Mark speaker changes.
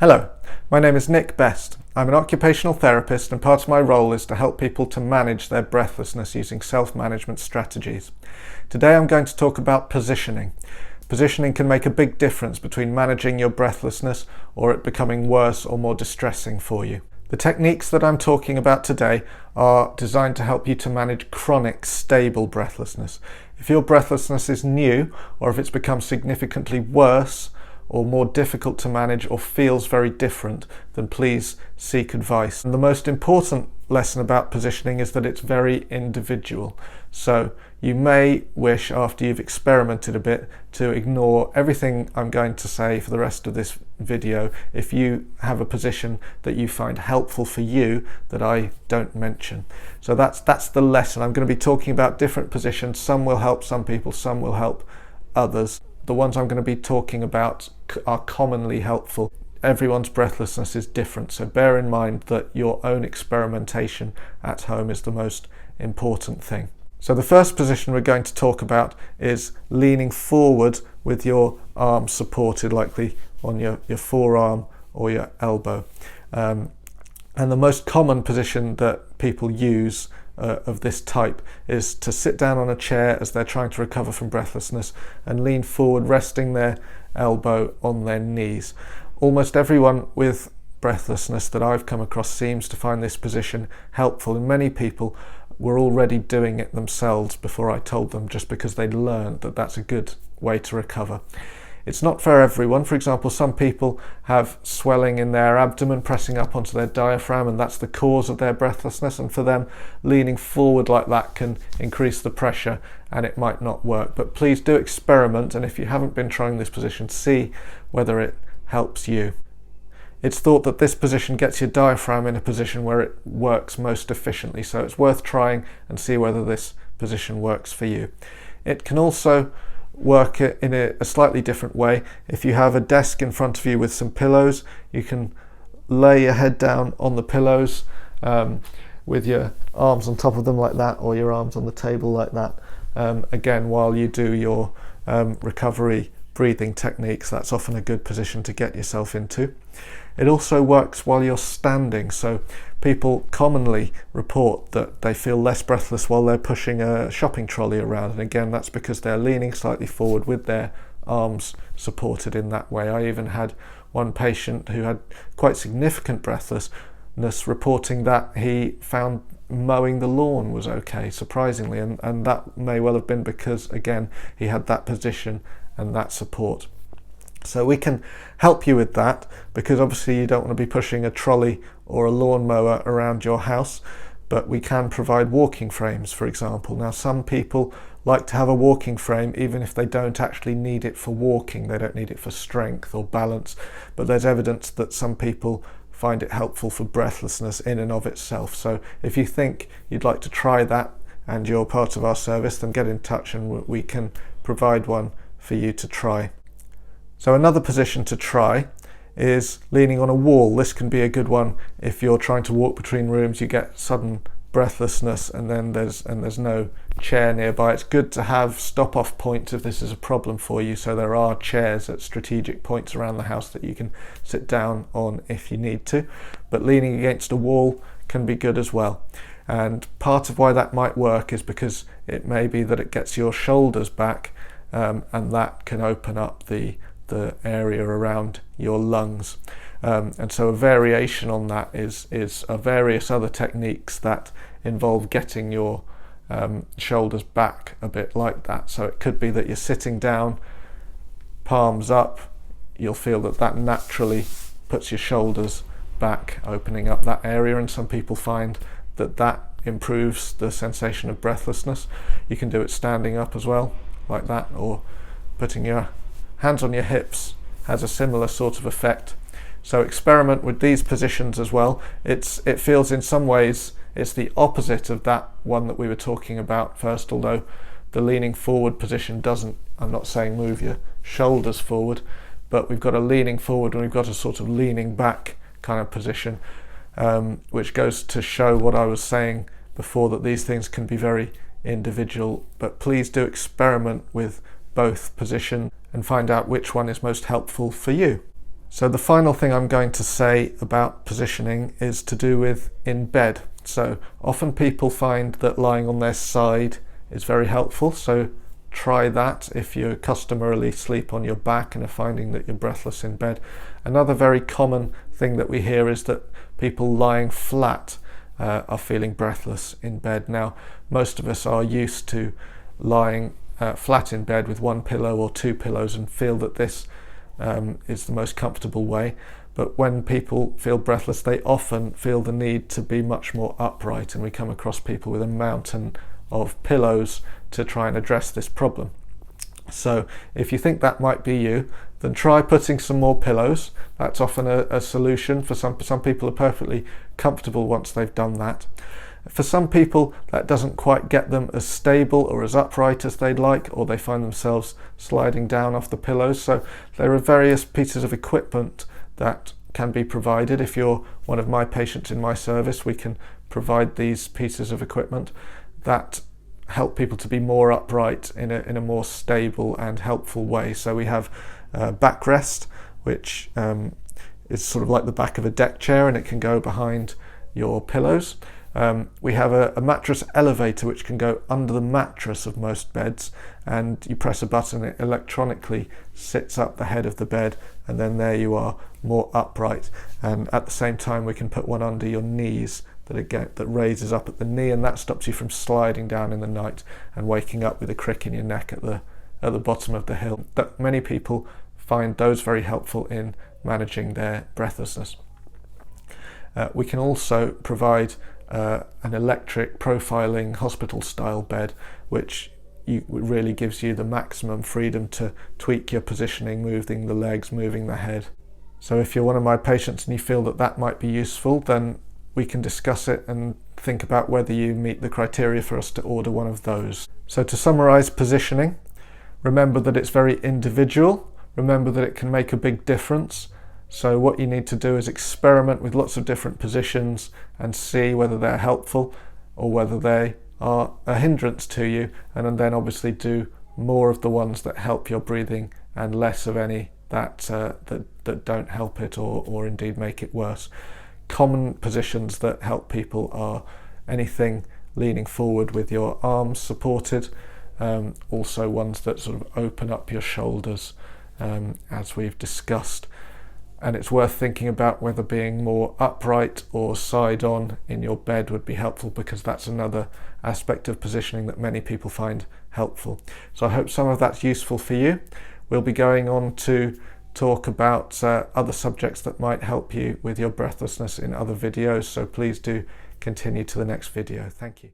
Speaker 1: Hello, my name is Nick Best. I'm an occupational therapist and part of my role is to help people to manage their breathlessness using self-management strategies. Today I'm going to talk about positioning. Positioning can make a big difference between managing your breathlessness or it becoming worse or more distressing for you. The techniques that I'm talking about today are designed to help you to manage chronic, stable breathlessness. If your breathlessness is new or if it's become significantly worse or more difficult to manage or feels very different, then please seek advice. And the most important lesson about positioning is that it's very individual. So you may wish, after you've experimented a bit, to ignore everything I'm going to say for the rest of this video if you have a position that you find helpful for you that I don't mention. So that's the lesson. I'm going to be talking about different positions. Some will help some people, some will help others. The ones I'm going to be talking about are commonly helpful. Everyone's breathlessness is different, so bear in mind that your own experimentation at home is the most important thing. So the first position we're going to talk about is leaning forward with your arms supported, likely on your forearm or your elbow. And the most common position that people use of this type is to sit down on a chair as they're trying to recover from breathlessness and lean forward, resting their elbow on their knees. Almost everyone with breathlessness that I've come across seems to find this position helpful, and many people were already doing it themselves before I told them, just because they'd learned that that's a good way to recover. It's not for everyone. For example, some people have swelling in their abdomen pressing up onto their diaphragm, and that's the cause of their breathlessness, and for them leaning forward like that can increase the pressure and it might not work. But please do experiment, and if you haven't been trying this position, see whether it helps you. It's thought that this position gets your diaphragm in a position where it works most efficiently, so it's worth trying and see whether this position works for you. It can also work in a slightly different way. If you have a desk in front of you with some pillows, you can lay your head down on the pillows with your arms on top of them like that, or your arms on the table like that, again while you do your recovery breathing techniques. That's often a good position to get yourself into. It also works while you're standing, so people commonly report that they feel less breathless while they're pushing a shopping trolley around, and again that's because they're leaning slightly forward with their arms supported in that way. I even had one patient who had quite significant breathlessness reporting that he found mowing the lawn was okay, surprisingly, and that may well have been because, again, he had that position and that support. So we can help you with that, because obviously you don't want to be pushing a trolley or a lawnmower around your house, but we can provide walking frames, for example. Now, some people like to have a walking frame even if they don't actually need it for walking. They don't need it for strength or balance, but there's evidence that some people find it helpful for breathlessness in and of itself. So if you think you'd like to try that and you're part of our service, then get in touch and we can provide one for you to try. So another position to try is leaning on a wall. This can be a good one if you're trying to walk between rooms, you get sudden breathlessness and then there's no chair nearby. It's good to have stop-off points if this is a problem for you, so there are chairs at strategic points around the house that you can sit down on if you need to, but leaning against a wall can be good as well. And part of why that might work is because it may be that it gets your shoulders back, and that can open up the area around your lungs, and so a variation on that is various other techniques that involve getting your shoulders back a bit like that. So it could be that you're sitting down, palms up, you'll feel that naturally puts your shoulders back, opening up that area, and some people find that improves the sensation of breathlessness. You can do it standing up as well, like that, or putting your hands on your hips has a similar sort of effect. So experiment with these positions as well. It feels in some ways it's the opposite of that one that we were talking about first, although the leaning forward position doesn't, I'm not saying move your shoulders forward, but we've got a leaning forward and we've got a sort of leaning back kind of position, which goes to show what I was saying before, that these things can be very individual. But please do experiment with both positions and find out which one is most helpful for you. So the final thing I'm going to say about positioning is to do with in bed. So often people find that lying on their side is very helpful. So try that if you customarily sleep on your back and are finding that you're breathless in bed. Another very common thing that we hear is that people lying flat are feeling breathless in bed. Now, most of us are used to lying flat in bed with one pillow or two pillows and feel that this is the most comfortable way. But when people feel breathless, they often feel the need to be much more upright, and we come across people with a mountain of pillows to try and address this problem. So if you think that might be you, then try putting some more pillows. That's often a solution. For some people are perfectly comfortable once they've done that. For some people, that doesn't quite get them as stable or as upright as they'd like, or they find themselves sliding down off the pillows. So there are various pieces of equipment that can be provided. If you're one of my patients in my service, we can provide these pieces of equipment that help people to be more upright in a more stable and helpful way. So we have backrest, which is sort of like the back of a deck chair, and it can go behind your pillows. We have a mattress elevator which can go under the mattress of most beds, and you press a button, it electronically sits up the head of the bed, and then there you are, more upright. And at the same time we can put one under your knees that raises up at the knee, and that stops you from sliding down in the night and waking up with a crick in your neck at the bottom of the hill. That many people find those very helpful in managing their breathlessness. We can also provide an electric profiling hospital style bed, which really gives you the maximum freedom to tweak your positioning, moving the legs, moving the head. So if you're one of my patients and you feel that might be useful, then we can discuss it and think about whether you meet the criteria for us to order one of those. So to summarize positioning, remember that it's very individual. Remember that it can make a big difference. So what you need to do is experiment with lots of different positions and see whether they're helpful or whether they are a hindrance to you, and then obviously do more of the ones that help your breathing and less of any that don't help it or indeed make it worse. Common positions that help people are anything leaning forward with your arms supported, also ones that sort of open up your shoulders, as we've discussed. And it's worth thinking about whether being more upright or side on in your bed would be helpful, because that's another aspect of positioning that many people find helpful. So I hope some of that's useful for you. We'll be going on to talk about other subjects that might help you with your breathlessness in other videos, so please do continue to the next video. Thank you.